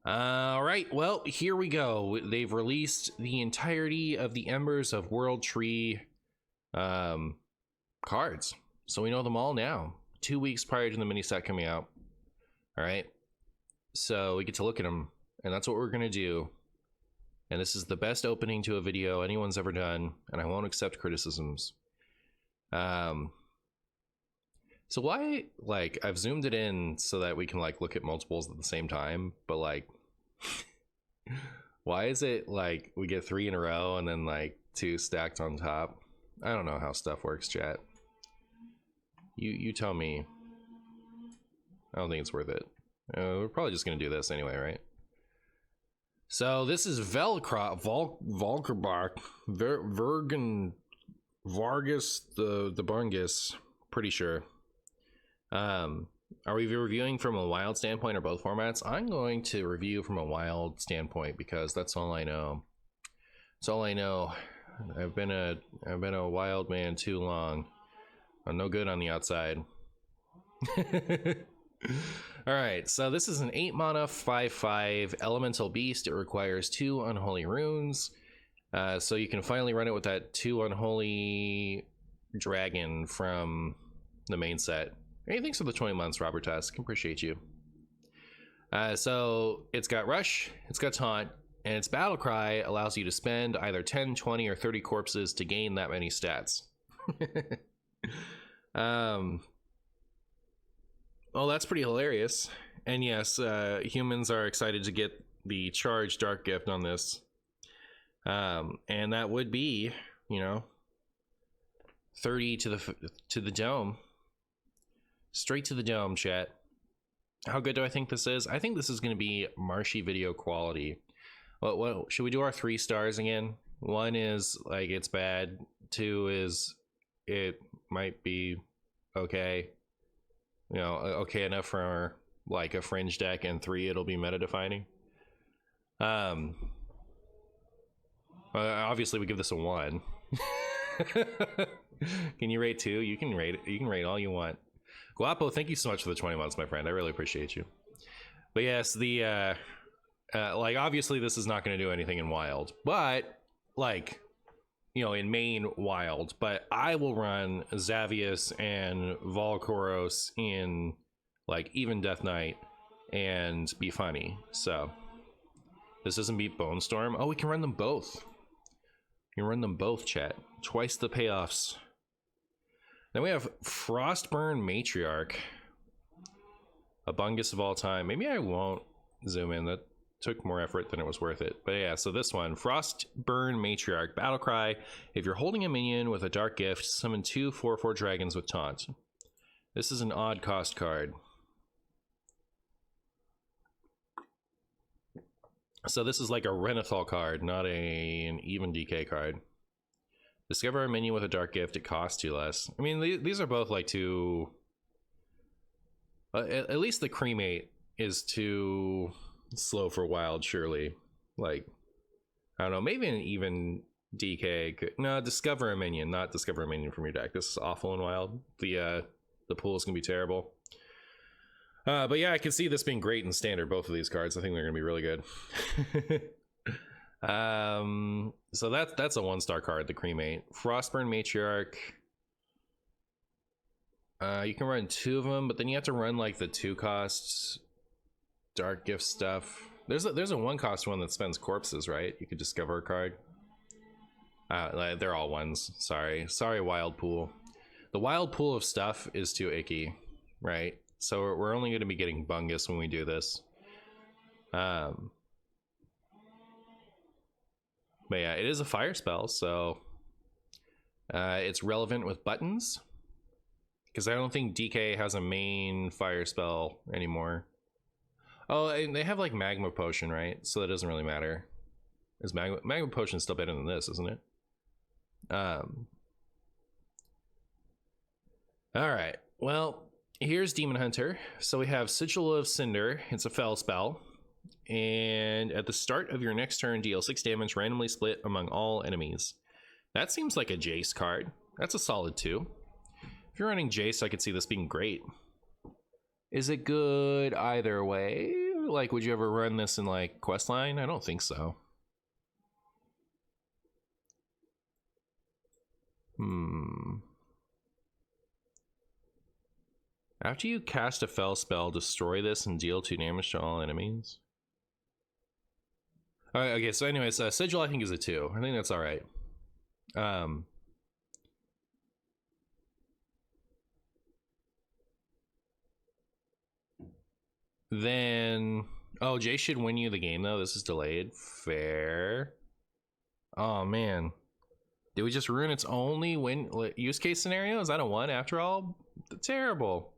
All right, well, here we go. They've released the entirety of the Embers of World Tree cards. So we know them all now. 2 weeks prior to the mini set coming out. All right. So we get to look at them, and that's what we're going to do. And this is the best opening to a video anyone's ever done, and I won't accept criticisms. So why, like, I've zoomed it in so that we can, like, look at multiples at the same time, but, like, why is it, like, we get 3 in a row and then, like, 2 stacked on top? I don't know how stuff works, chat. You tell me. I don't think it's worth it. We're probably just gonna do this anyway, right? So this is Velcro, Volkerbach, Vergen, Vargas, the Bungus, pretty sure. Are we reviewing from a wild standpoint or both formats? I'm going to review from a wild standpoint because that's all I know. That's all I know. I've been a wild man too long. I'm no good on the outside. Alright, so this is an 8 mana 5/5 elemental beast. It requires 2 unholy runes. So you can finally run it with that 2 unholy dragon from the main set. Hey, thanks for the 20 months, Robert Tusk. Appreciate you. So it's got Rush, it's got Taunt, and its Battle Cry allows you to spend either 10, 20, or 30 corpses to gain that many stats. Well, that's pretty hilarious. And yes, humans are excited to get the Charge Dark Gift on this. And that would be, you know, 30 to the dome. Straight to the dome, chat. How good do I think this is? I think this is going to be Marshy video quality. What should we do our 3 stars again? 1 is like it's bad. 2 is it might be okay. You know, okay enough for like a fringe deck, and 3 it'll be meta defining. Obviously we give this a 1. Can you rate 2? You can rate all you want. Guapo, thank you so much for the 20 months, my friend. I really appreciate you. But yes, the like obviously this is not going to do anything in wild, but like, you know, in main wild, but I will run Xavius and Volkoros in like even Death Knight and be funny. So this doesn't beat Bone Storm. Oh, we can run them both. You can run them both, chat. Twice the payoffs. Then we have Frostburn Matriarch, a Bungus of all time. Maybe I won't zoom in. That took more effort than it was worth it. But yeah, so this one, Frostburn Matriarch, Battlecry. If you're holding a minion with a Dark Gift, summon 2 4/4 dragons with Taunt. This is an odd cost card. So this is like a Renathal card, not an even DK card. Discover a minion with a Dark Gift, it costs 2 less. I mean, these are both like too... at least the Cremate is too slow for wild, surely. Like, I don't know, maybe an even DK could... No, discover a minion, not discover a minion from your deck. This is awful in wild. The pool is gonna be terrible. But yeah, I can see this being great in standard, both of these cards. I think they're gonna be really good. So that's a 1-star card, the Cremate. Frostburn Matriarch. You can run 2 of them, but then you have to run like the 2 costs Dark Gift stuff. There's a 1-cost one that spends corpses, right? You could discover a card. They're all 1s. Sorry, wild pool. The wild pool of stuff is too icky, right? So we're only going to be getting Bungus when we do this. But yeah, it is a fire spell, so it's relevant with buttons. Because I don't think DK has a main fire spell anymore. Oh, and they have like Magma Potion, right? So that doesn't really matter. Is Magma Potion still better than this, isn't it? Alright, well, here's Demon Hunter. So we have Sigil of Cinder. It's a Fel spell. And at the start of your next turn, deal 6 damage randomly split among all enemies. That seems like a Jace card. That's a solid 2. If you're running Jace, I could see this being great. Is it good either way? Like, would you ever run this in like questline? I don't think so. After you cast a fell spell, destroy this and deal 2 damage to all enemies. Alright, okay, so anyways, Sigil I think is a 2. I think that's alright. Then... Oh, Jay should win you the game, though. This is delayed. Fair. Oh, man. Did we just ruin its only use case scenario? Is that a 1 after all? Terrible.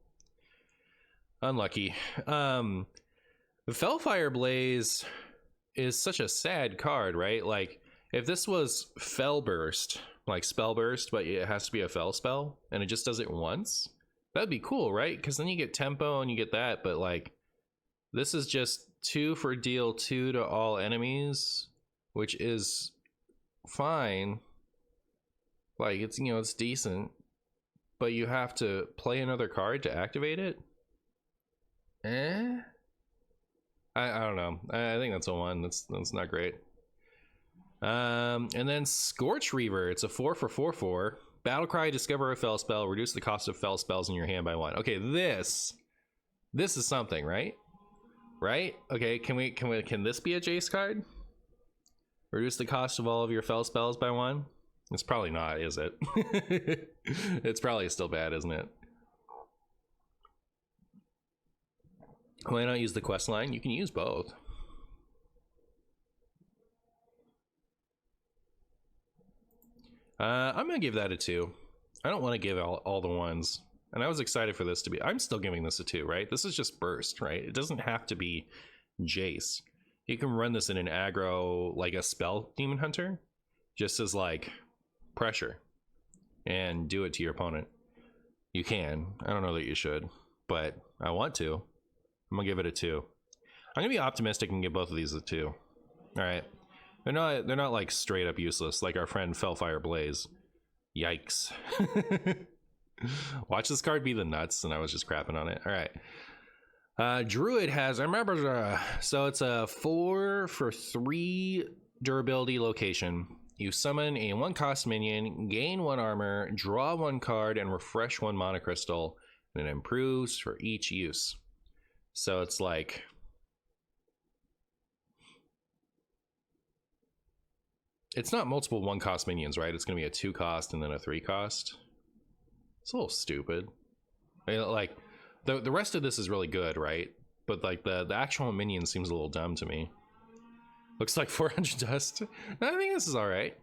Unlucky. Fellfire Blaze is such a sad card, right? Like, if this was Fell Burst, like Spell Burst, but it has to be a Fell spell, and it just does it once, that'd be cool, right? Because then you get tempo and you get that, but like, this is just 2 for deal 2 to all enemies, which is fine. Like, it's, you know, it's decent, but you have to play another card to activate it. I don't know. I think that's a 1. That's not great. And then Scorch Reaver. It's a 4 for 4/4. Battlecry, discover a fell spell, reduce the cost of fell spells in your hand by 1. Okay, this is something, right? Right? Okay, can this be a Jace card? Reduce the cost of all of your fell spells by 1? It's probably not, is it? It's probably still bad, isn't it? Why not use the quest line? You can use both. I'm gonna give that a 2. I don't want to give all the 1s. And I was excited for this to be... I'm still giving this a 2, right? This is just burst, right? It doesn't have to be Jace. You can run this in an aggro, like a spell demon hunter, just as like pressure, and do it to your opponent. You can. I don't know that you should, but I want to. I'm gonna give it a 2. I'm gonna be optimistic and give both of these a 2. All right. They're not like straight up useless like our friend Fellfire Blaze. Yikes. Watch this card be the nuts, and I was just crapping on it. All right. Druid has Embers. So it's a 4 for 3 durability location. You summon a 1-cost minion, gain 1 armor, draw 1 card, and refresh 1 mana crystal, and it improves for each use. So it's like... It's not multiple 1-cost minions, right? It's going to be a 2-cost and then a 3-cost. It's a little stupid. I mean, like, the rest of this is really good, right? But like the actual minion seems a little dumb to me. Looks like 400 dust. I think this is all right.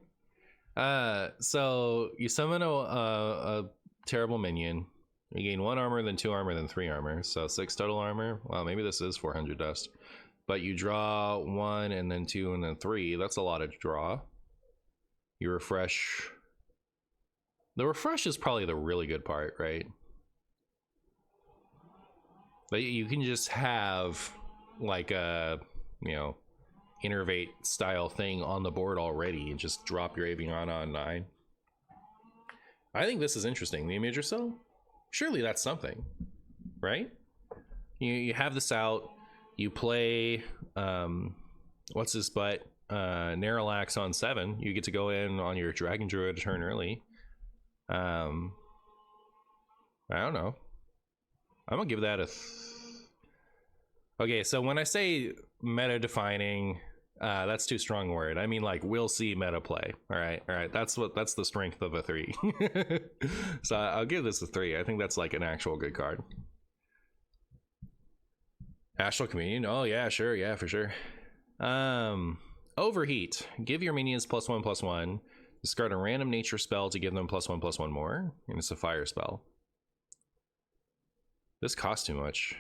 So you summon a terrible minion. You gain 1 armor, then 2 armor, then 3 armor. So 6 total armor. Well, maybe this is 400 dust. But you draw 1 and then 2 and then 3. That's a lot of draw. You refresh. The refresh is probably the really good part, right? But you can just have like a, you know, innervate style thing on the board already and just drop your Aviana on 9. I think this is interesting. The Imager Cell? Surely that's something, right? You have this out, you play, what's this butt? Narrowlax on 7. You get to go in on your Dragon Druid a turn early. I don't know. I'm gonna give that a... Okay, so when I say meta defining, that's too strong a word. I mean, like, we'll see meta play. All right. That's the strength of a 3. So I'll give this a 3. I think that's like an actual good card. Astral Communion. Oh yeah, sure, yeah, for sure. Overheat. Give your minions +1/+1. Discard a random nature spell to give them +1/+1 more, and it's a fire spell. This costs too much.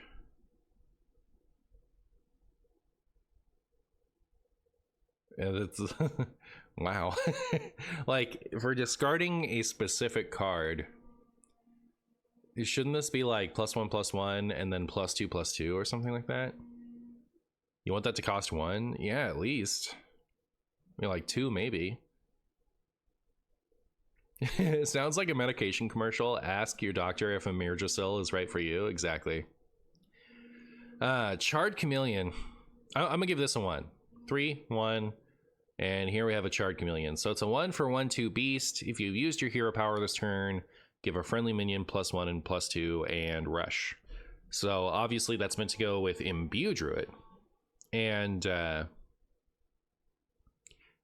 Yeah, that's wow. Like, for discarding a specific card, shouldn't this be like +1/+1 and then +2/+2 or something like that? You want that to cost 1? Yeah, at least. I mean, like 2 maybe. It sounds like a medication commercial. Ask your doctor if a Mirjacil is right for you. Exactly. Charred Chameleon. I'm gonna give this a 1. 3, 1. And here we have a Charred Chameleon. So it's a 1 for 1/2 beast. If you've used your hero power this turn, give a friendly minion +1 and +2 and rush. So obviously that's meant to go with Imbue Druid. And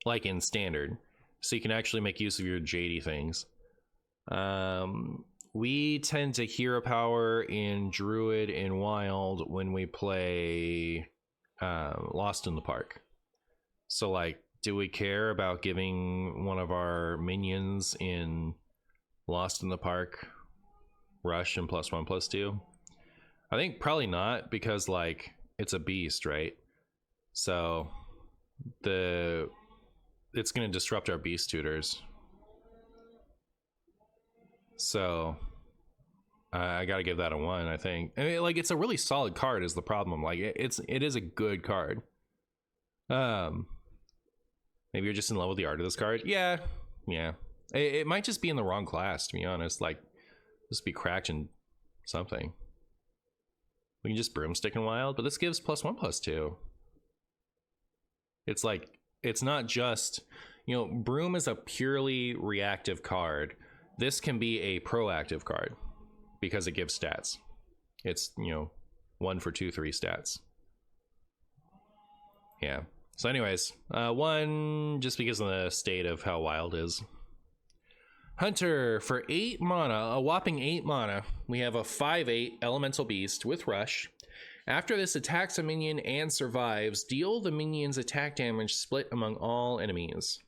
like in standard. So you can actually make use of your JD things. We tend to hero power in Druid and Wild when we play Lost in the Park. So like, do we care about giving one of our minions in Lost in the Park rush and +1 +2? I think probably not, because like it's a beast, right? So it's going to disrupt our beast tutors. So I got to give that a 1, I think. I mean, like, it's a really solid card is the problem. Like it is a good card. Maybe you're just in love with the art of this card. Yeah. It might just be in the wrong class, to be honest. Like, just be cracked in something. We can just Broomstick and Wild, but this gives +1 +2. It's like, it's not just, you know, Broom is a purely reactive card. This can be a proactive card because it gives stats. It's, you know, 1 for 2, 3 stats. Yeah. So anyways, 1 just because of the state of how Wild is. Hunter for 8 mana, a whopping 8 mana. We have a 5/8 elemental beast with rush. After this attacks a minion and survives, deal the minion's attack damage split among all enemies.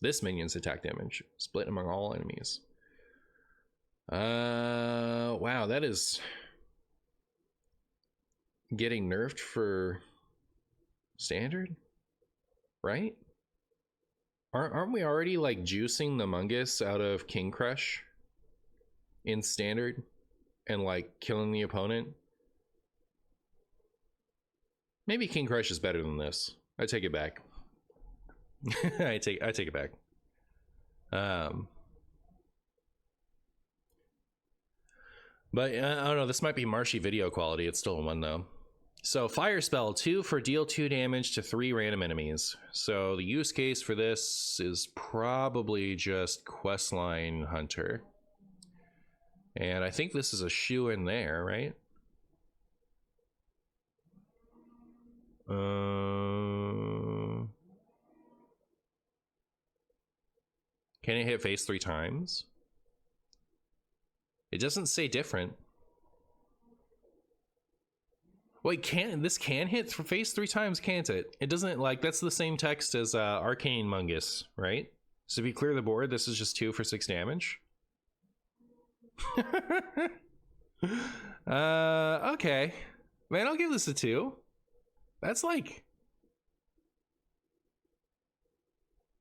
This minion's attack damage split among all enemies. Wow, that is getting nerfed for standard, right? Aren't we already like juicing the Mungus out of King Crush in standard and like killing the opponent? Maybe King Crush is better than this. I take it back. I take it back. But I don't know, this might be marshy video quality. It's still a 1 though. So Fire Spell, 2 for deal 2 damage to 3 random enemies. So the use case for this is probably just Questline Hunter. And I think this is a shoe in there, right? Can it hit face 3 times? It doesn't say different. Wait, this can hit for face 3 times, can't it? It doesn't, like, that's the same text as Arcane Mungus, right? So if you clear the board, this is just 2 for 6 damage. Okay. Man, I'll give this a 2. That's like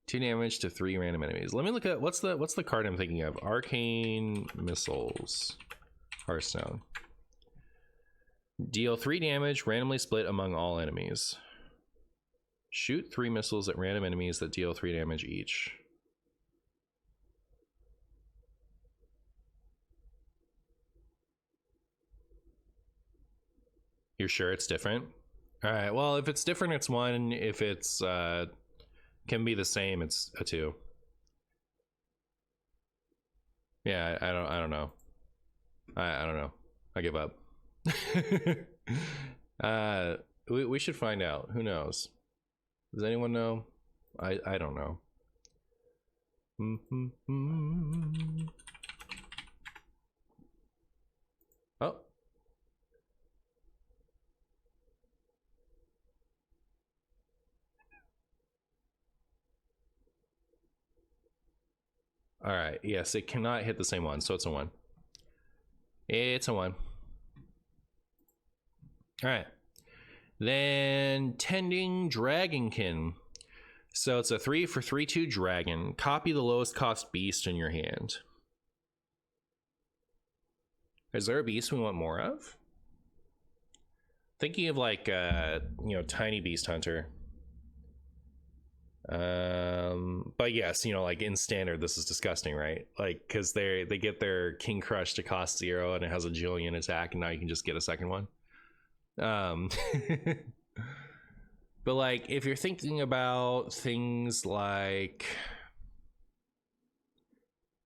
2 damage to 3 random enemies. Let me look at what's the card I'm thinking of. Arcane Missiles, Hearthstone. Deal 3 damage, randomly split among all enemies. Shoot 3 missiles at random enemies that deal 3 damage each. You're sure it's different? All right, well, if it's different, it's 1. If it's can be the same, it's a 2. Yeah, I don't know. I don't know. I give up. We should find out. Who knows? Does anyone know? I don't know. Oh. All right. Yes, it cannot hit the same one, so it's a 1. It's a 1. All right. Then Tending Dragonkin. So it's a 3 for 3/2 dragon. Copy the lowest cost beast in your hand. Is there a beast we want more of? Thinking of like you know, Tiny Beast Hunter. But yes, you know, like in standard, this is disgusting, right? Like, because they get their King Crush to cost 0 and it has a Jillian attack, and now you can just get a second one. Um, but like, if you're thinking about things like,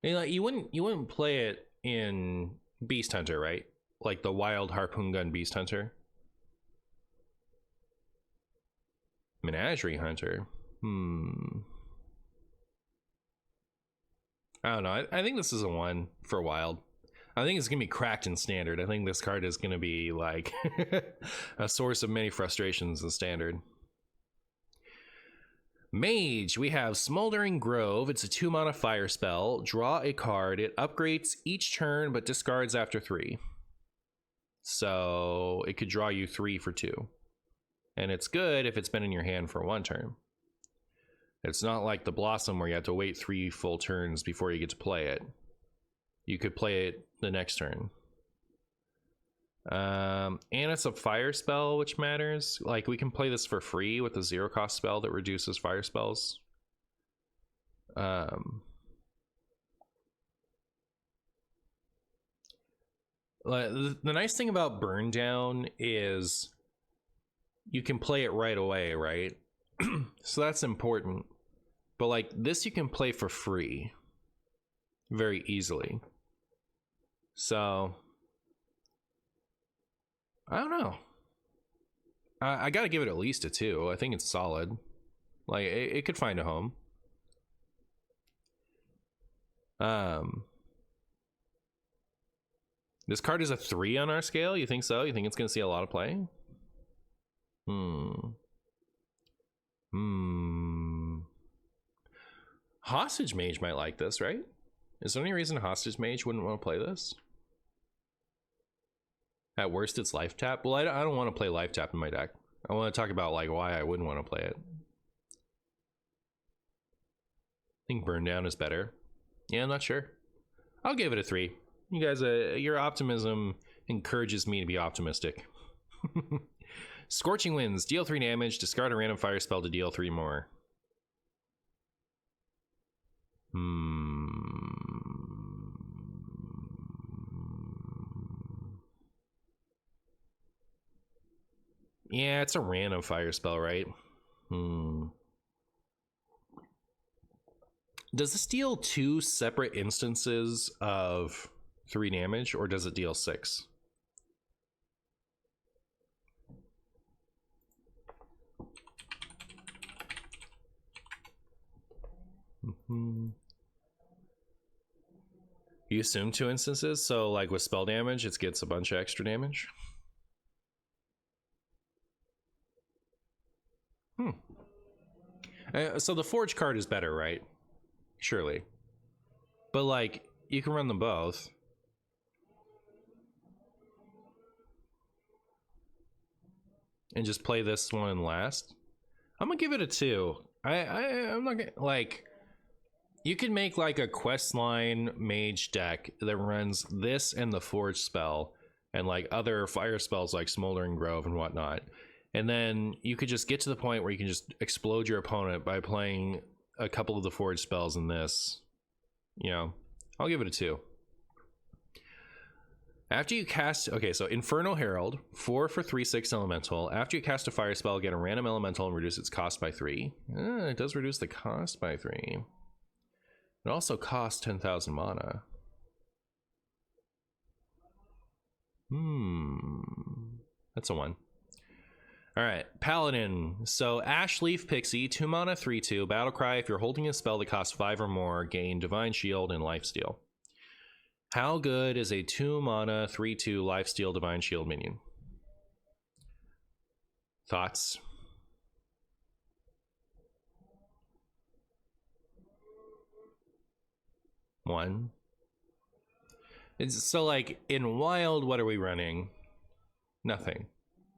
you know, you wouldn't play it in Beast Hunter, right? Like the wild harpoon gun Beast Hunter. Menagerie Hunter. I don't know. I think this is a one for wild. I think it's gonna be cracked in standard. I think this card is gonna be like a source of many frustrations in standard. Mage, we have Smoldering Grove. It's a 2-mana fire spell. Draw a card. It upgrades each turn but discards after 3. So it could draw you 3 for 2. And it's good if it's been in your hand for 1 turn. It's not like the Blossom where you have to wait 3 full turns before you get to play it. You could play it the next turn. And it's a fire spell, which matters. Like, we can play this for free with a 0-cost spell that reduces fire spells. The nice thing about Burn Down is you can play it right away, right? So that's important. But like this, you can play for free very easily. So I don't know. I gotta give it at least a 2. I think it's solid. Like it could find a home. This card is a 3 on our scale. You think so? You think it's gonna see a lot of play? Hostage Mage might like this, right? Is there any reason Hostage Mage wouldn't want to play this? At worst, it's life tap. Well, I don't want to play life tap in my deck. I want to talk about like why I wouldn't want to play it. I think Burn Down is better. Yeah, I'm not sure. I'll give it a 3. You guys, your optimism encourages me to be optimistic. Scorching Winds, deal 3 damage, discard a random fire spell to deal 3 more. Yeah, it's a random fire spell, right? Does this deal 2 separate instances of 3 damage, or does it deal 6? You assume 2 instances, so like with spell damage, it gets a bunch of extra damage. So the Forge card is better, right? Surely. But like, you can run them both. And just play this one last. I'm gonna give it a 2. I'm not gonna, like, you can make like a questline mage deck that runs this and the Forge spell and like other fire spells like Smoldering Grove and whatnot. And then you could just get to the point where you can just explode your opponent by playing a couple of the Forge spells in this. You know, I'll give it a 2. After you cast, okay, so Infernal Herald, 4 for 3/6 elemental. After you cast a fire spell, get a random elemental and reduce its cost by 3. It does reduce the cost by 3. It also costs 10,000 mana. That's a 1. All right, Paladin. So Ash Leaf Pixie, 2 mana, 3/2. Battlecry. If you're holding a spell that costs 5 or more, gain Divine Shield and Lifesteal. How good is a 2 mana, 3/2 Lifesteal Divine Shield minion? Thoughts? One. It's, so like in Wild, what are we running? Nothing,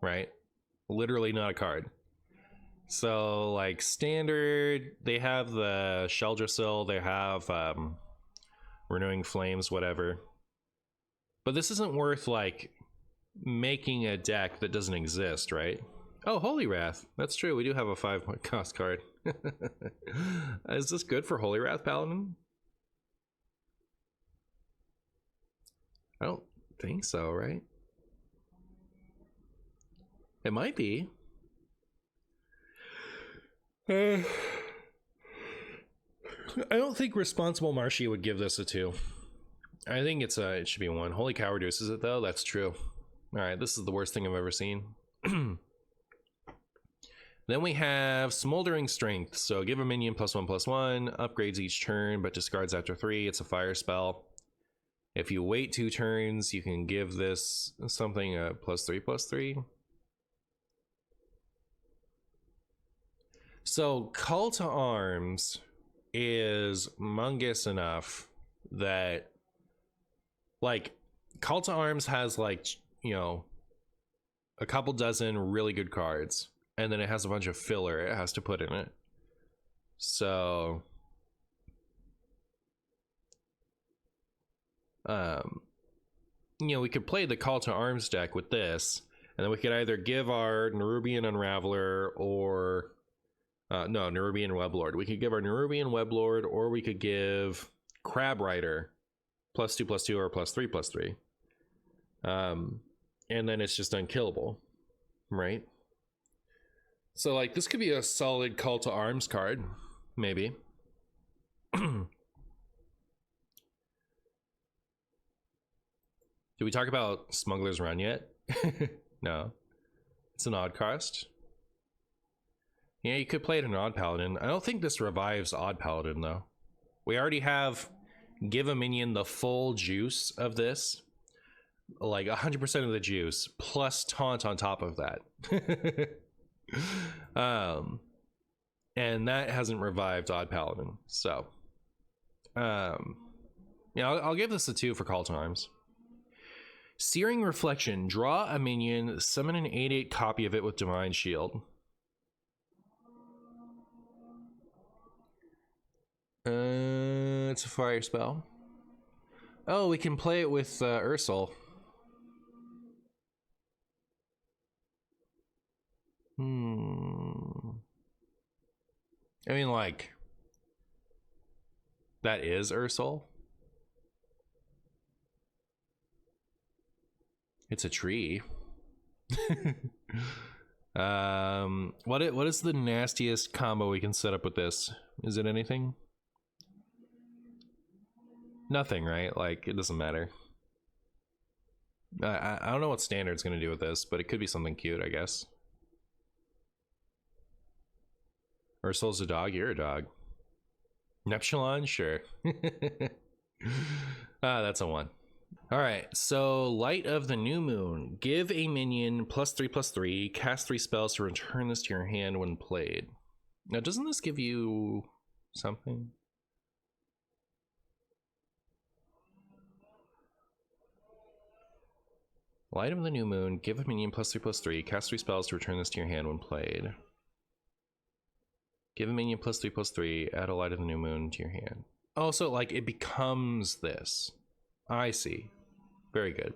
right? Literally not a card. So like standard, they have the Sheldrasil, they have Renewing Flames, whatever. But this isn't worth like making a deck that doesn't exist, right? Oh, Holy Wrath. That's true. We do have a 5 cost card. Is this good for Holy Wrath Paladin? I don't think so, right? It might be. I don't think responsible Marshy would give this a 2. I think it should be 1. Holy cow reduces it though. That's true. All right, this is the worst thing I've ever seen. Then we have Smoldering Strength. So give a minion +1/+1, upgrades each turn, but discards after 3. It's a fire spell. If you wait 2 turns, you can give this something a +3/+3. So Call to Arms is mungus enough that, like, Call to Arms has, like, you know, a couple dozen really good cards, and then it has a bunch of filler it has to put in it. So you know, we could play the Call to Arms deck with this, and then we could either give our Nerubian Unraveler or no, Nerubian Weblord. We could give our Nerubian Weblord, or we could give Crab Rider +2/+2 or +3/+3. And then it's just unkillable, right? So, like, this could be a solid Call to Arms card, maybe. Did we talk about Smuggler's Run yet? No. It's an odd cost. Yeah, you could play it in Odd Paladin. I don't think this revives Odd Paladin, though. We already have give a minion the full juice of this. Like 100% of the juice, plus taunt on top of that. And that hasn't revived Odd Paladin. So, yeah, I'll give this a 2 for Call Times. Searing Reflection. Draw a minion, summon an 8/8 copy of it with Divine Shield. It's a fire spell. Oh, we can play it with Ursul. I mean, like, that is Ursul. It's a tree. What is the nastiest combo we can set up with this? Is it anything? Nothing, right? Like, it doesn't matter. I don't know what Standard's gonna do with this, but it could be something cute, I guess. Ursul's a dog, you're a dog. Neptulon, sure. That's a 1. All right, so Light of the New Moon. Give a minion +3/+3, cast 3 spells to return this to your hand when played. Now, doesn't this give you something? Light of the New Moon. Give a minion +3/+3, cast 3 spells to return this to your hand when played. Give a minion +3/+3, add a Light of the New Moon to your hand. Oh, so like it becomes this. I see. Very good.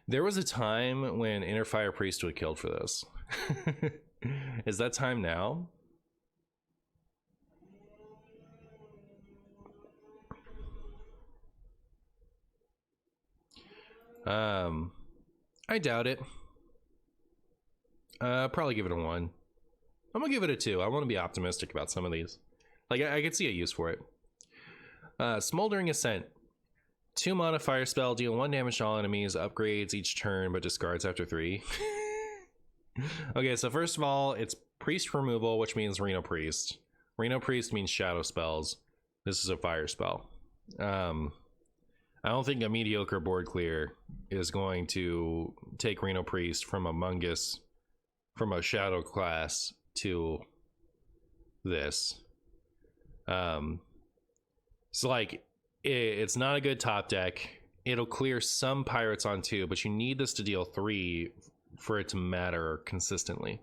There was a time when Inner Fire Priest would have killed for this. Is that time now? I doubt it. Probably give it a 1. I'm gonna give it a 2. I want to be optimistic about some of these. Like, I could see a use for it. Smoldering Ascent. 2 mana fire spell, deal 1 damage to all enemies, upgrades each turn, but discards after 3. Okay, so first of all, it's priest removal, which means Reno Priest. Reno Priest means shadow spells. This is a fire spell. I don't think a mediocre board clear is going to take Reno Priest from a Mungus, from a shadow class to this. So like, it's not a good top deck. It'll clear some pirates on 2, but you need this to deal 3 for it to matter consistently.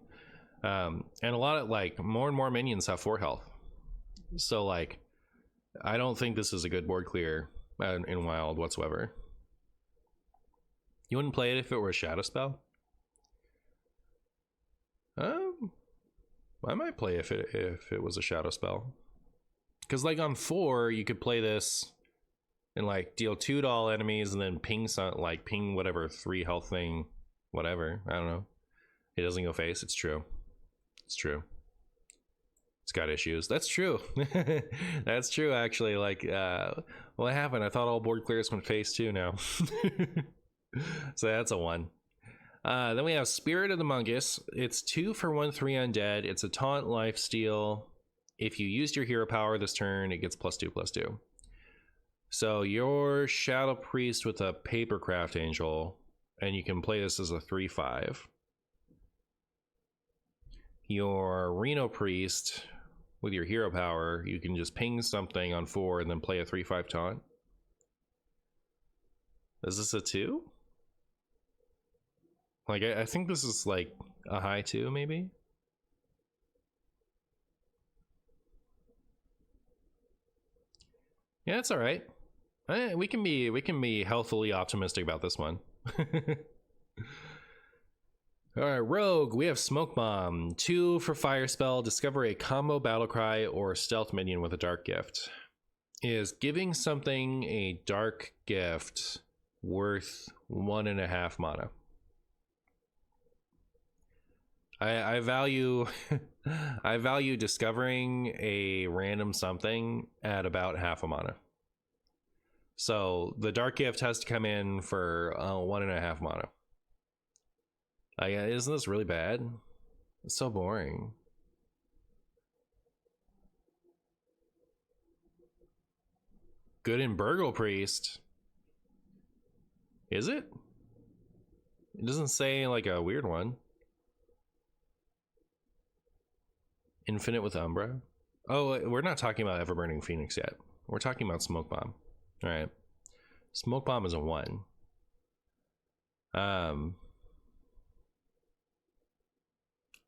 And a lot of, like, more and more minions have 4 health. So like, I don't think this is a good board clear in Wild whatsoever. You wouldn't play it if it were a shadow spell? I might play if it was a shadow spell. Because like on 4, you could play this and like deal 2 to all enemies, and then ping some, like ping whatever 3 health thing, whatever. I don't know. It doesn't go face. It's true. It's true. It's got issues. That's true. That's true, actually. Like, what happened? I thought all board clears went face too now. So that's a 1. Then we have Spirit of the Mungus. It's 2 for 1/3 undead. It's a taunt lifesteal. If you used your hero power this turn, it gets +2/+2. So your Shadow Priest with a Papercraft Angel, and you can play this as a 3/5. Your Reno Priest with your hero power, you can just ping something on 4 and then play a 3/5 taunt. Is this a 2? Like, I think this is like a high 2, maybe. Yeah, it's all right. We can be healthily optimistic about this one. All right, Rogue. We have Smoke Bomb. 2 for Fire Spell. Discover a combo battle cry or stealth minion with a dark gift. Is giving something a dark gift worth 1.5 mana. I value I value discovering a random something at about 0.5 mana. So the dark gift has to come in for 1.5 mana. Isn't this really bad? It's so boring. Good in Burgle Priest. Is it? It doesn't say like a weird one. Infinite with Umbra. Oh, we're not talking about Everburning Phoenix yet. We're talking about Smoke Bomb. All right. Smoke Bomb is a 1.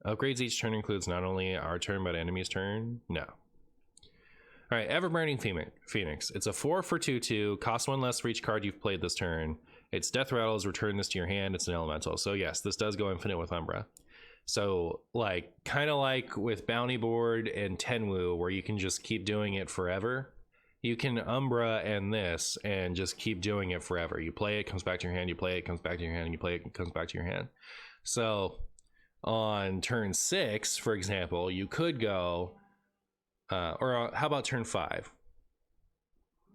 Upgrades each turn includes not only our turn but enemy's turn. No. All right, Everburning Phoenix. It's a 4 for 2/2. Costs 1 less for each card you've played this turn. Its death rattles. Return this to your hand. It's an elemental. So yes, this does go infinite with Umbra. So like kind of like with Bounty Board and Tenwu, where you can just keep doing it forever. You can Umbra and this and just keep doing it forever. You play it, comes back to your hand. You play it, comes back to your hand. You play it, comes back to your hand. So on turn 6, for example, you could go, or how about turn 5?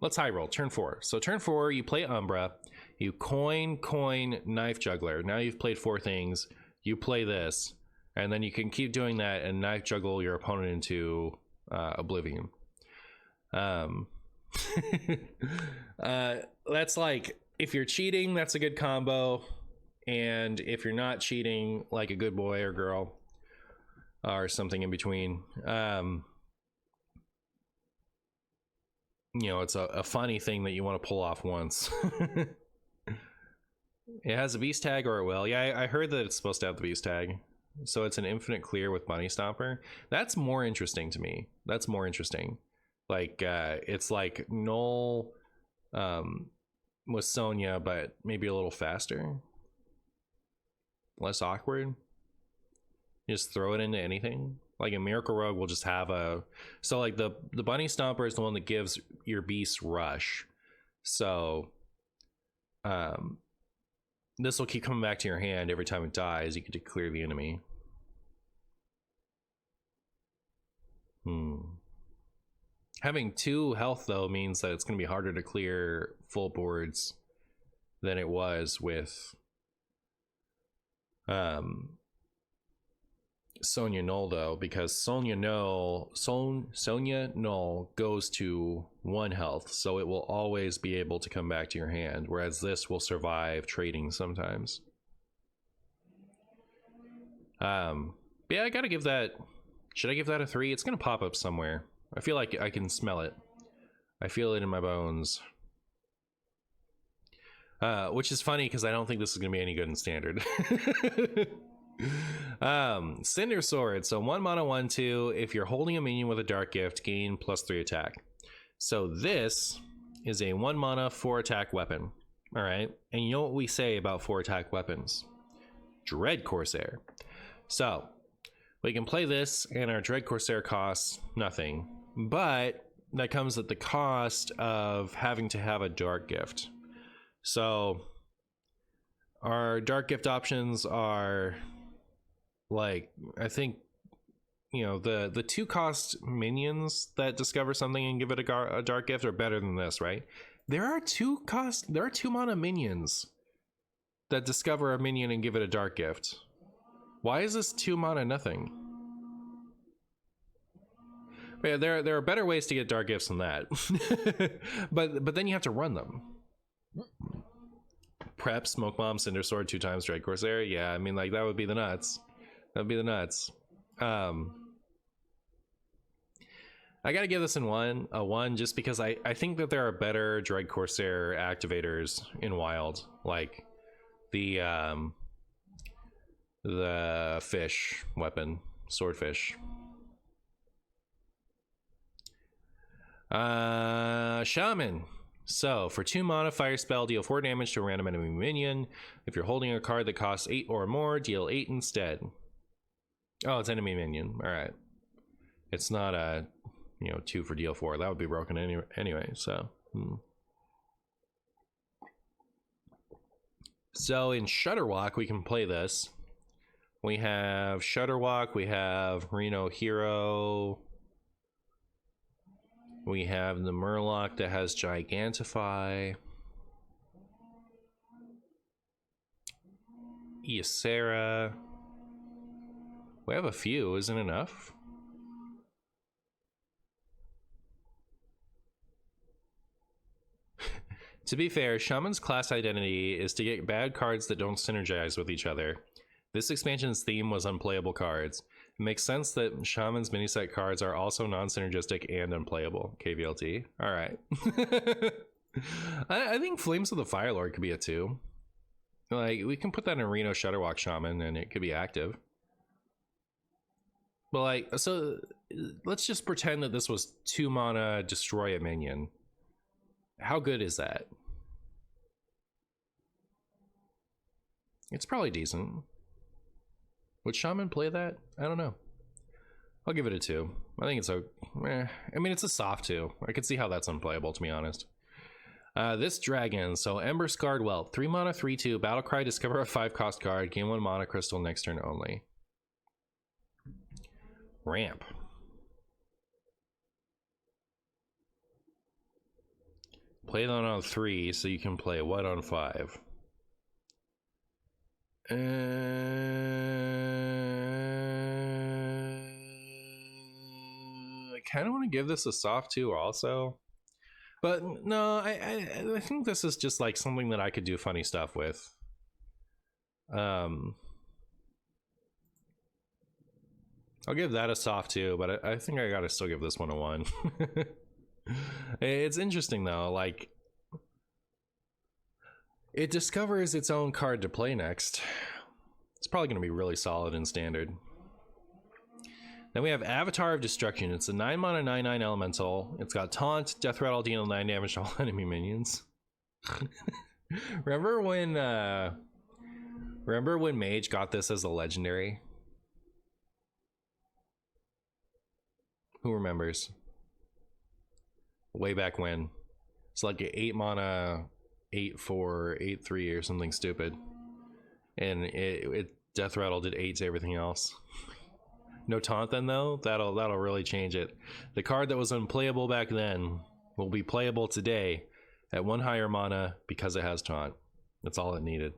Let's high roll turn 4. So turn 4, you play Umbra, you coin, Knife Juggler. Now you've played 4 things. You play this, and then you can keep doing that and knife juggle your opponent into oblivion. That's like, if you're cheating, that's a good combo. And if you're not cheating, like a good boy or girl or something in between, you know, it's a funny thing that you want to pull off once. It has a beast tag, or it will. Yeah, I heard that it's supposed to have the beast tag. So it's an infinite clear with Bunny Stomper. That's more interesting to me. That's more interesting. Like, it's like Null with Sonya, but maybe a little faster. Less awkward. You just throw it into anything. Like a Miracle Rogue will just have a... So like the Bunny Stomper is the one that gives your beast rush. So this will keep coming back to your hand every time it dies. You get to clear the enemy. Having 2 health though means that it's going to be harder to clear full boards than it was with Sonya Null though, because Sonya Null goes to 1 health, so it will always be able to come back to your hand, whereas this will survive trading sometimes. Yeah, I gotta give that... Should I give that a 3? It's gonna pop up somewhere. I feel like I can smell it. I feel it in my bones. Which is funny because I don't think this is gonna be any good in standard. Cinder Sword. So 1 mana 1/2. If you're holding a minion with a dark gift, gain +3 attack. So this is a 1 mana 4 attack weapon. All right, and you know what we say about 4 attack weapons? Dread Corsair. So we can play this, and our Dread Corsair costs nothing, but that comes at the cost of having to have a dark gift. So our dark gift options are like, I think, you know, the 2 cost minions that discover something and give it a dark gift are better than this, right? There are 2 mana minions that discover a minion and give it a dark gift. Why is this 2 mana nothing? But yeah, there are better ways to get dark gifts than that. but then you have to run them. Prep, Smoke Bomb, Cinder Sword, 2 times Dread Corsair. Yeah, I mean, like, that would be the nuts. That would be the nuts. I gotta give this a 1 just because I think that there are better Dread Corsair activators in Wild, like the fish weapon, Swordfish. Shaman. So for 2 mana, fire spell, deal 4 damage to a random enemy minion. If you're holding a card that costs 8 or more, deal 8 instead. Oh, it's enemy minion. All right. It's not a, you know, 2 for deal 4. That would be broken anyway. So. So in Shutterwalk, we can play this. We have Shutterwalk. We have Reno Hero. We have the Murloc that has Gigantify. Ysera. We have a few, isn't enough? To be fair, Shaman's class identity is to get bad cards that don't synergize with each other. This expansion's theme was unplayable cards. It makes sense that Shaman's mini-set cards are also non-synergistic and unplayable. KVLT. Alright. I think Flames of the Firelord could be a 2. Like, we can put that in Reno Shutterwalk Shaman and it could be active. But like, so let's just pretend that this was 2 mana destroy a minion. How good is that? It's probably decent. Would Shaman play that? I don't know. I'll give it a 2. I think it's a... I mean, it's a soft 2. I could see how that's unplayable, to be honest. This dragon. So, Ember Scarred Whelp. 3 mana, 3/2. Battlecry, discover a 5-cost card. Gain 1 mana crystal next turn only. Ramp. Play that on 3, so you can play what on 5? I kind of want to give this a soft 2 also. But no, I think this is just like something that I could do funny stuff with. I'll give that a soft 2, but I think I gotta still give this one a 1. It's interesting though, like it discovers its own card to play next. It's probably gonna be really solid in standard. Then we have Avatar of Destruction. It's a 9 mana 9/9 elemental. It's got taunt, death rattle, deal 9 damage to all enemy minions. Remember when Mage got this as a legendary? Who remembers? Way back when. It's like an 8 mana 8/4 8/3 or something stupid, and it death rattle did 8 to everything else. No taunt then though. That'll really change it. The card that was unplayable back then will be playable today at 1 higher mana because it has taunt. That's all it needed.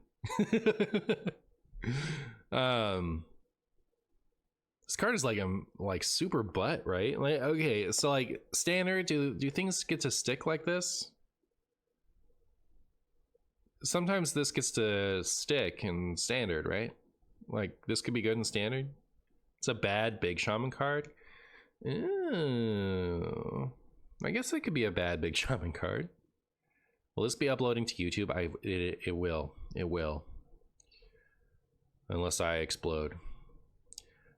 This card is like super butt, right? Like, okay, so like standard, do things get to stick like this? Sometimes this gets to stick in standard, right? Like this could be good in standard. It's a bad big shaman card. Ew. I guess it could be a bad big shaman card. Will this be uploading to YouTube? It will. It will. Unless I explode.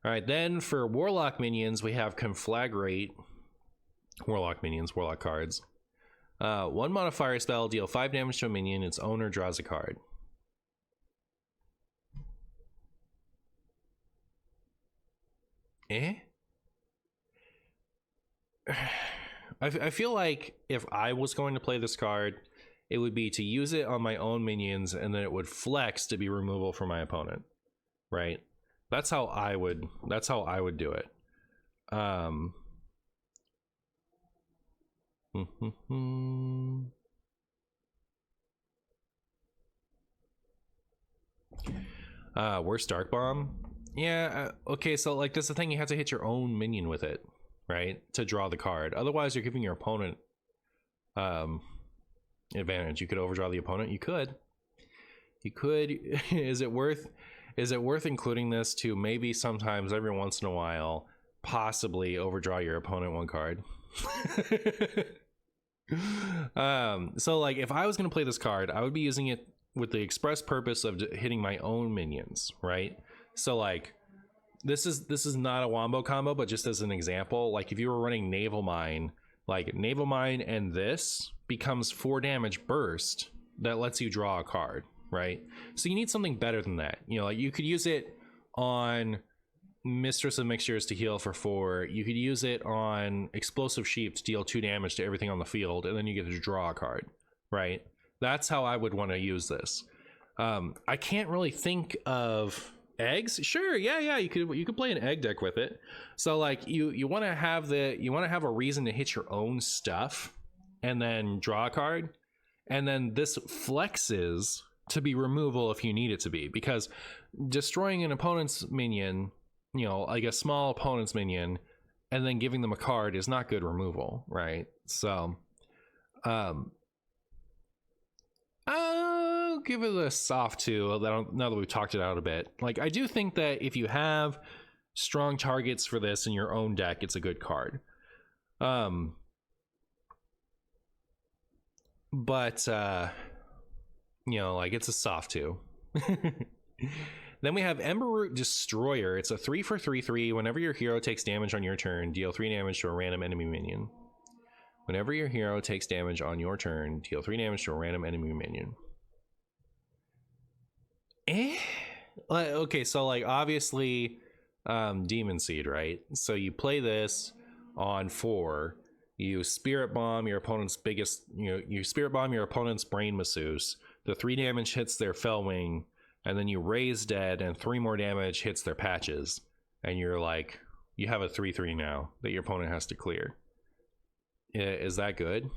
Alright, then for Warlock minions, we have Conflagrate. Warlock minions, Warlock cards. 1 mana fire spell, deal 5 damage to a minion, its owner draws a card. I feel like if I was going to play this card, it would be to use it on my own minions, and then it would flex to be removal from my opponent, right? That's how I would do it. Worst Dark Bomb. Yeah, okay, so like that's the thing, you have to hit your own minion with it, right? To draw the card. Otherwise you're giving your opponent advantage. You could overdraw the opponent. You could. Is it worth including this to maybe sometimes every once in a while possibly overdraw your opponent one card? So like if I was going to play this card, I would be using it with the express purpose of hitting my own minions, right? So like this is not a wombo combo, but just as an example, like if you were running Naval Mine, like Naval Mine and this becomes 4 damage burst that lets you draw a card, right? So you need something better than that. You know, like you could use it on Mistress of Mixtures to heal for 4. You could use it on Explosive Sheep to deal 2 damage to everything on the field, and then you get to draw a card, right? That's how I would want to use this. I can't really think of eggs. Sure, yeah, you could play an egg deck with it. So like you want to have a reason to hit your own stuff and then draw a card, and then this flexes to be removal if you need it to be, because destroying an opponent's minion, you know, like a small opponent's minion, and then giving them a card is not good removal, right? So I'll give it a soft 2 now that we've talked it out a bit. Like I do think that if you have strong targets for this in your own deck, it's a good card. But you know, like it's a soft 2. Then we have Embers Destroyer. It's a 3 for 3/3. Whenever your hero takes damage on your turn, deal 3 damage to a random enemy minion. Whenever your hero takes damage on your turn, deal 3 damage to a random enemy minion. Okay, so like obviously Demon Seed, right? So you play this on 4. You Spirit Bomb your opponent's you Spirit Bomb your opponent's Brain Masseuse. The 3 damage hits their Fellwing, and then you Raise Dead, and 3 more damage hits their Patches. And you're like, you have a 3/3 now that your opponent has to clear. Is that good?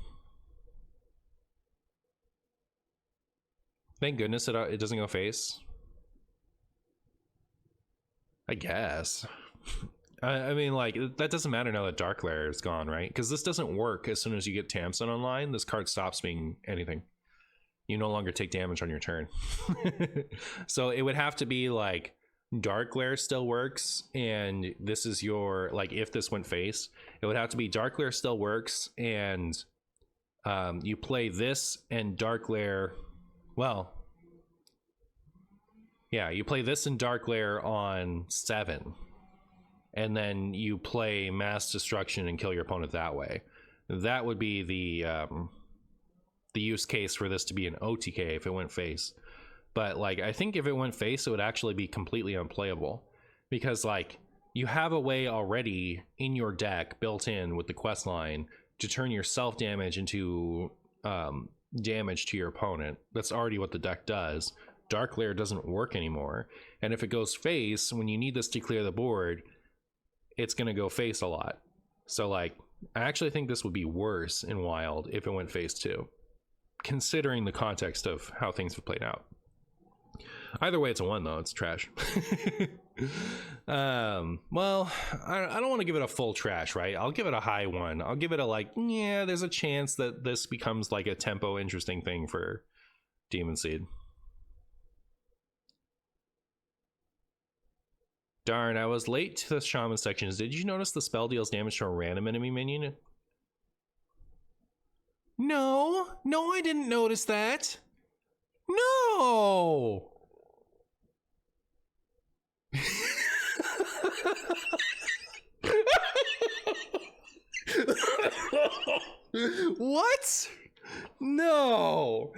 Thank goodness it doesn't go face. I guess. I mean, like, that doesn't matter now that Dark Lair is gone, right? Because this doesn't work as soon as you get Tamsin online. This card stops being anything. You no longer take damage on your turn. So it would have to be like Dark Lair still works, and this is your, like, if this went face, it would have to be Dark Lair still works, and you play this and Dark Lair. Well, yeah, you play this and Dark Lair on 7, and then you play Mass Destruction and kill your opponent that way. That would be the use case for this to be an OTK if it went face. But like, I think if it went face, it would actually be completely unplayable, because like you have a way already in your deck built in with the quest line to turn your self damage into damage to your opponent. That's already what the deck does. Dark Lair doesn't work anymore, and if it goes face, when you need this to clear the board, it's going to go face a lot. So like, I actually think this would be worse in Wild if it went face too, considering the context of how things have played out. Either way, it's a 1 though. It's trash. Well, I don't want to give it a full trash, right? I'll give it a high 1. I'll give it a like, yeah, there's a chance that this becomes like a tempo interesting thing for Demon Seed. Darn, I was late to the Shaman sections. Did you notice the spell deals damage to a random enemy minion? No, I didn't notice that. No. What? No.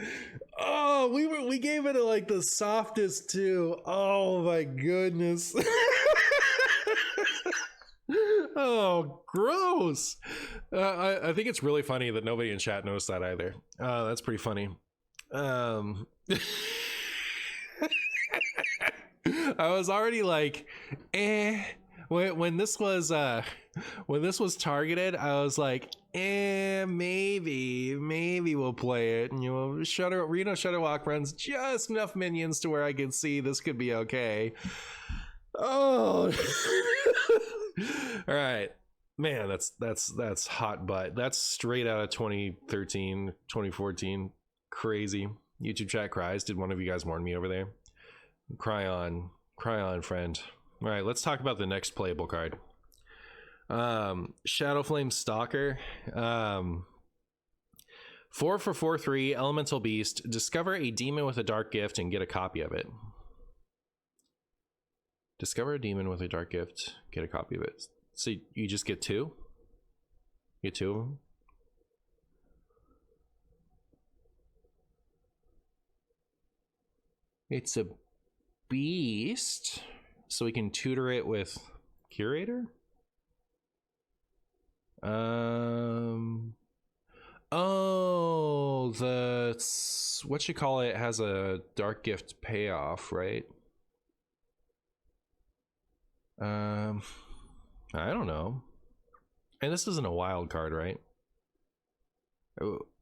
Oh, we gave it like the softest too. Oh my goodness. Oh, gross. I think it's really funny that nobody in chat knows that either. That's pretty funny. I was already like, eh. When this was targeted, I was like, maybe we'll play it. And, you know, Reno Shutterwalk runs just enough minions to where I can see this could be okay. Oh. All right, man, that's hot butt. That's straight out of 2013, 2014. Crazy. YouTube chat cries. Did one of you guys warn me over there? Cry on, friend. All right, let's talk about the next playable card. Shadowflame Stalker. 4 for 4/3 elemental beast. Discover a demon with a dark gift and get a copy of it. Discover a demon with a dark gift, get a copy of it. So you just get 2? You get 2 of them? It's a beast, so we can tutor it with Curator? Oh, what you call it has a dark gift payoff, right? I don't know. And this isn't a wild card, right?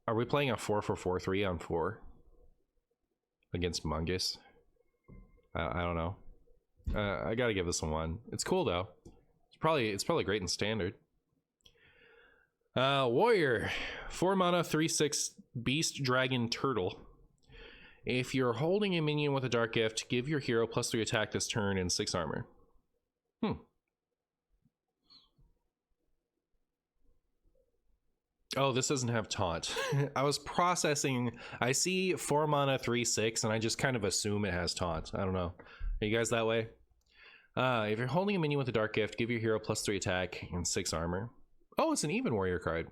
Are we playing a 4 for 4/3 on 4 against Mungus? I don't know. I gotta give this a 1. It's cool though. It's probably great in standard. Warrior, 4 mana, 3/6 beast dragon turtle. If you're holding a minion with a dark gift, give your hero +3 attack this turn and 6 armor. Oh, this doesn't have taunt. I was processing. I see 4 mana, 3/6, and I just kind of assume it has taunt. I don't know. Are you guys that way? If you're holding a minion with a dark gift, give your hero +3 attack and 6 armor. Oh, it's an even warrior card.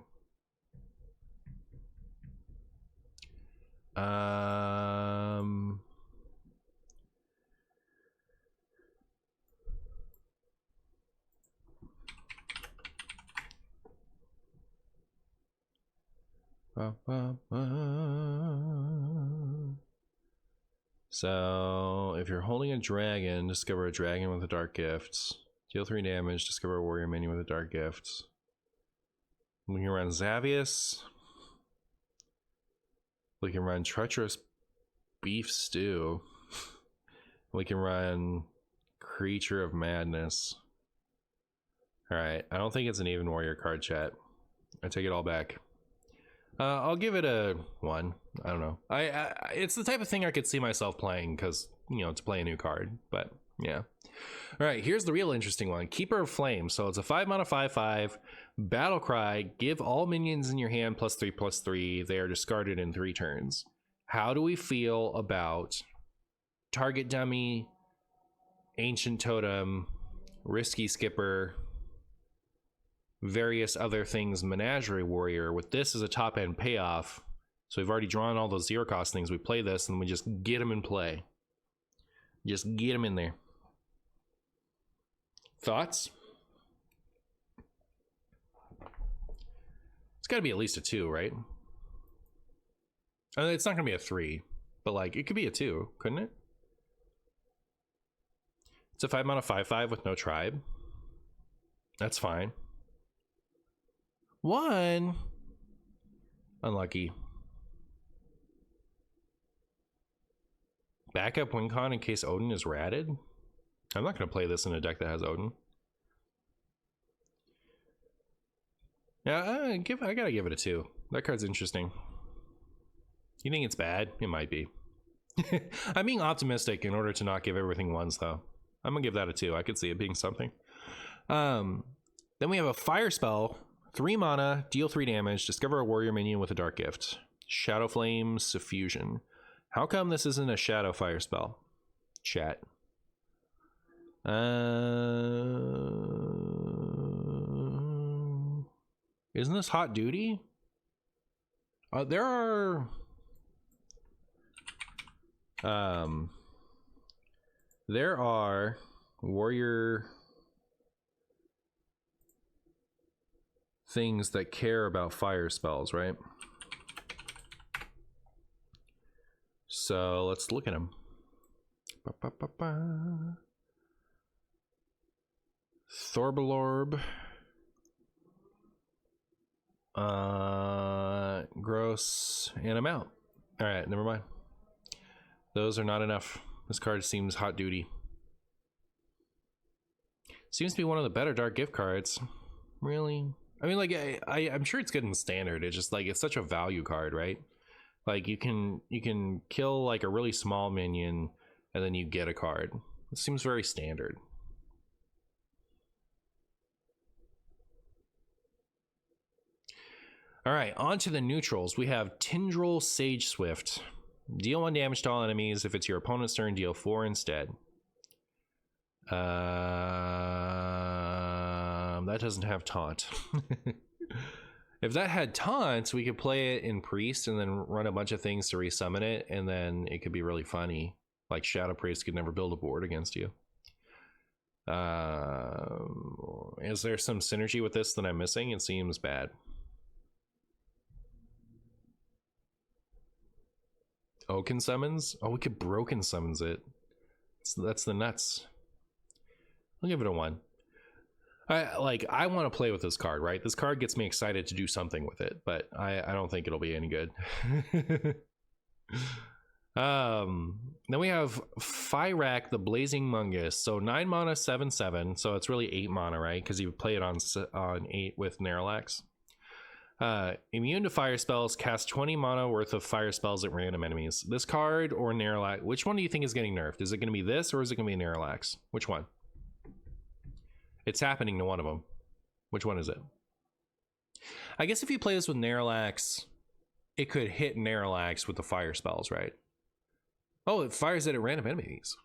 So if you're holding a dragon, discover a dragon with a dark gift. Deal 3 damage, discover a warrior minion with a dark gift. We can run Xavius. We can run Treacherous Beef Stew. We can run Creature of Madness. Alright, I don't think it's an even warrior card, chat. I take it all back. I'll give it a 1. I don't know. It's the type of thing I could see myself playing because, you know, to play a new card. But yeah. All right, here's the real interesting one. Keeper of Flame. So it's a 5 mana 5/5 battle cry. Give all minions in your hand +3/+3. They are discarded in 3 turns. How do we feel about target dummy, ancient totem, risky skipper, various other things, menagerie warrior, with this as a top end payoff? So we've already drawn all those 0 cost things. We play this and we just get them in play. Just get them in there. Thoughts? It's got to be at least a 2, right? It's not gonna be a 3, but like it could be a 2, couldn't it? It's a 5 mana 5/5 with no tribe. That's fine. 1. Unlucky. Backup WinCon in case Odin is ratted. I'm not going to play this in a deck that has Odin. Yeah, I gotta give it a 2. That card's interesting. You think it's bad? It might be. I'm being optimistic in order to not give everything 1s, though. I'm gonna give that a 2. I could see it being something. Then we have a fire spell. 3 mana, deal 3 damage, discover a warrior minion with a dark gift. Shadowflame Suffusion. How come this isn't a shadow fire spell? Chat. Isn't this hot duty? There are warrior things that care about fire spells, right? So let's look at them. Thorbalorb. Gross, and I'm out. All right, never mind. Those are not enough. This card seems hot duty. Seems to be one of the better dark gift cards. Really? I mean, like, I'm sure it's good in standard. It's just like, it's such a value card, right? Like, you can kill like a really small minion and then you get a card. It seems very standard. All right, on to the neutrals. We have Tindral Sage Swift. Deal 1 damage to all enemies. If it's your opponent's turn, deal 4 instead. That doesn't have taunt. If that had taunt, we could play it in Priest and then run a bunch of things to resummon it, and then it could be really funny. Like Shadow Priest could never build a board against you. Is there some synergy with this that I'm missing? It seems bad. Oaken summons? Oh, we could broken summons it. That's the nuts. I'll give it a 1. I want to play with this card, right? This card gets me excited to do something with it, but I don't think it'll be any good. Then we have Fyrak the Blazing Mungus. So 9 mana, 7/7. So it's really 8 mana, right? Because you play it on 8 with Narlax. Immune to fire spells, cast 20 mana worth of fire spells at random enemies. This card or Narlax, which one do you think is getting nerfed? Is it going to be this or is it going to be Narlax? Which one? It's happening to one of them. Which one is it? I guess if you play this with Narlax, it could hit Narlax with the fire spells, right? Oh, it fires it at random enemies.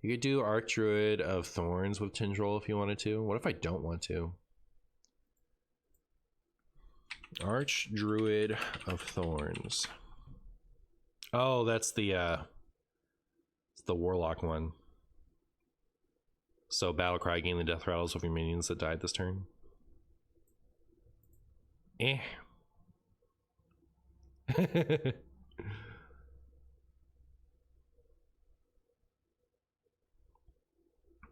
You could do Archdruid of Thorns with Tindral if you wanted to. What if I don't want to? Archdruid of Thorns. Oh, that's the Warlock one. So Battlecry, gain the death rattles of your minions that died this turn.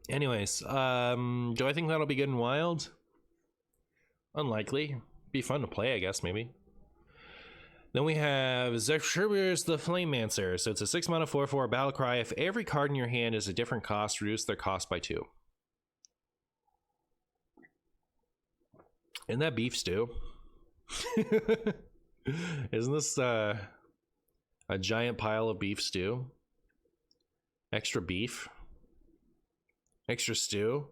Anyways, do I think that'll be good and wild? Unlikely. Be fun to play, I guess, maybe. Then we have Zershurber's the Flamemancer. So it's a 6 mana 4/4 Battlecry. If every card in your hand is a different cost, reduce their cost by 2. Isn't that beef stew? Isn't this a giant pile of beef stew? Extra beef? Extra stew?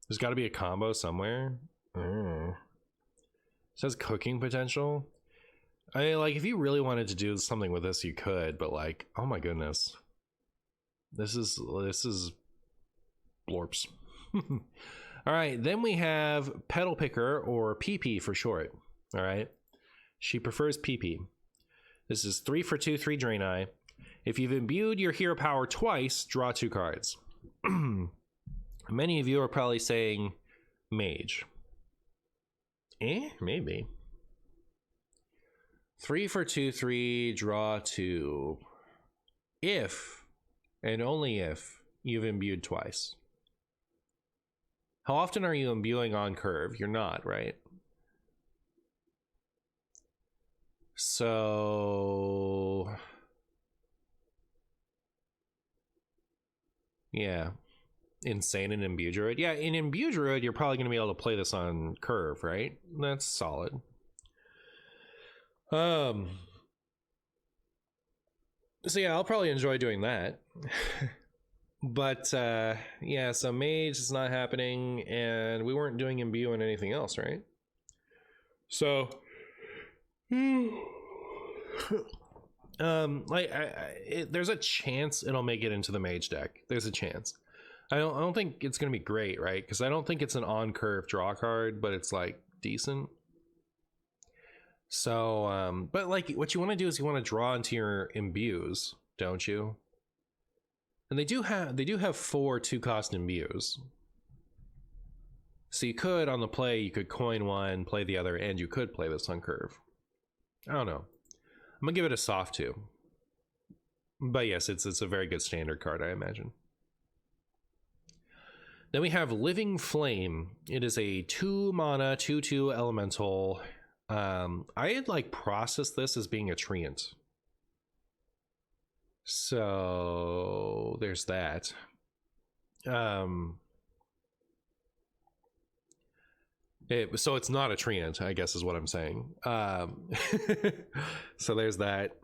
There's got to be a combo somewhere. It says cooking potential. I mean, like, if you really wanted to do something with this, you could, but like, oh my goodness. This is blorps. All right, then we have Petal Picker, or PP for short. All right, she prefers PP. This is 3 for 2, 3 Draenei. If you've imbued your hero power twice, draw 2 cards. Many of you are probably saying Mage. Maybe. 3 for 2, 3, draw 2. If, and only if, you've imbued twice. How often are you imbuing on curve? You're not, right? So... yeah. Insane and Imbue Druid. Yeah, in Imbue Druid, you're probably going to be able to play this on curve, right? That's solid. So yeah, I'll probably enjoy doing that. But yeah, so Mage is not happening, and we weren't doing Imbue and anything else, right? So there's a chance it'll make it into the Mage deck. There's a chance. I don't think it's gonna be great, right? Because I don't think it's an on curve draw card, but it's like decent. So, but like what you want to do is you want to draw into your imbues, don't you? And they do have 4 2-cost imbues. So you could, on the play, you could coin one, play the other, and you could play this on curve. I don't know. I'm gonna give it a soft 2. But yes, it's a very good standard card, I imagine. Then we have Living Flame. It is a 2 mana, 2/2 elemental. I had like processed this as being a treant. So there's that. So it's not a treant, I guess is what I'm saying. So there's that.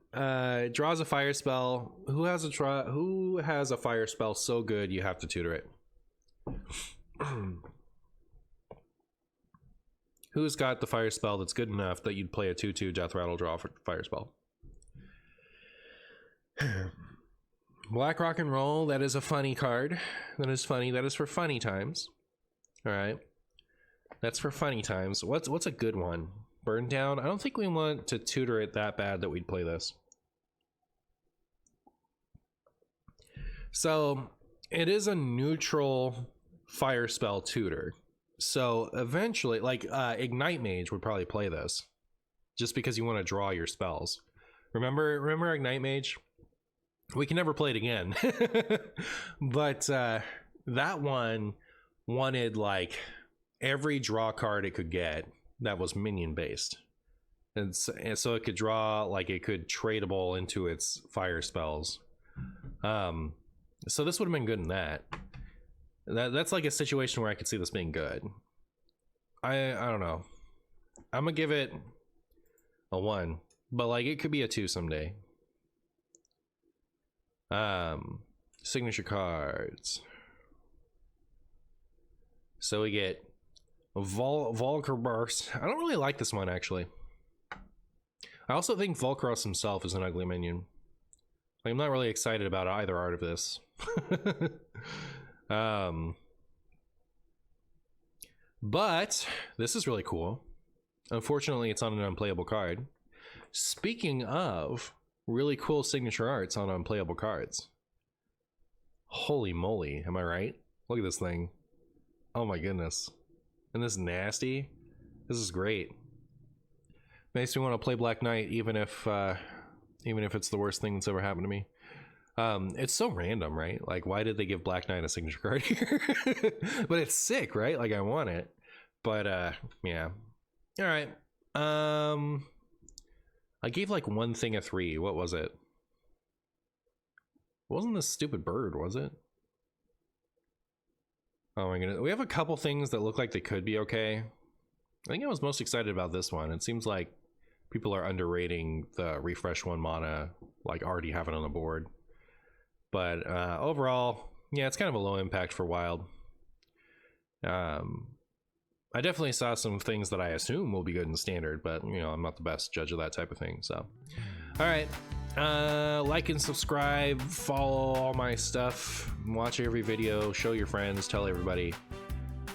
Draws a fire spell. Who has a fire spell so good you have to tutor it? Who's got the fire spell that's good enough that you'd play a 2/2 Death Rattle draw for fire spell? Black Rock and Roll, that is a funny card. That is funny. That is for funny times. All right. That's for funny times. What's a good one? Burn Down? I don't think we want to tutor it that bad that we'd play this. So it is a neutral fire spell tutor. So eventually, like Ignite Mage would probably play this, just because you want to draw your spells. Remember Ignite Mage? We can never play it again. But that one wanted like every draw card it could get that was minion based, and so it could draw, like it could tradable into its fire spells. So this would have been good in that. That's like a situation where I could see this being good. I don't know. I'm gonna give it a 1, but like it could be a 2 someday. Signature cards. So we get Volkerburst. I don't really like this one, actually. I also think Volkeros himself is an ugly minion. Like, I'm not really excited about either art of this. But this is really cool. Unfortunately, it's on an unplayable card. Speaking of really cool signature arts on unplayable cards. Holy moly, am I right? Look at this thing. Oh my goodness. And this nasty. This is great. Makes me want to play Black Knight even if it's the worst thing that's ever happened to me. It's so random, right? Like, why did they give Black Knight a signature card here? But it's sick, right? Like, I want it. But yeah. All right. I gave like one thing a 3. What was it? It wasn't this stupid bird, was it? Oh my goodness. We have a couple things that look like they could be okay. I think I was most excited about this one. It seems like people are underrating the refresh 1 mana, like already have it on the board. But overall, yeah, it's kind of a low impact for Wild. I definitely saw some things that I assume will be good in Standard, but you know, I'm not the best judge of that type of thing. So, all right, like and subscribe, follow all my stuff, watch every video, show your friends, tell everybody.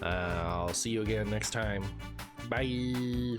I'll see you again next time. Bye.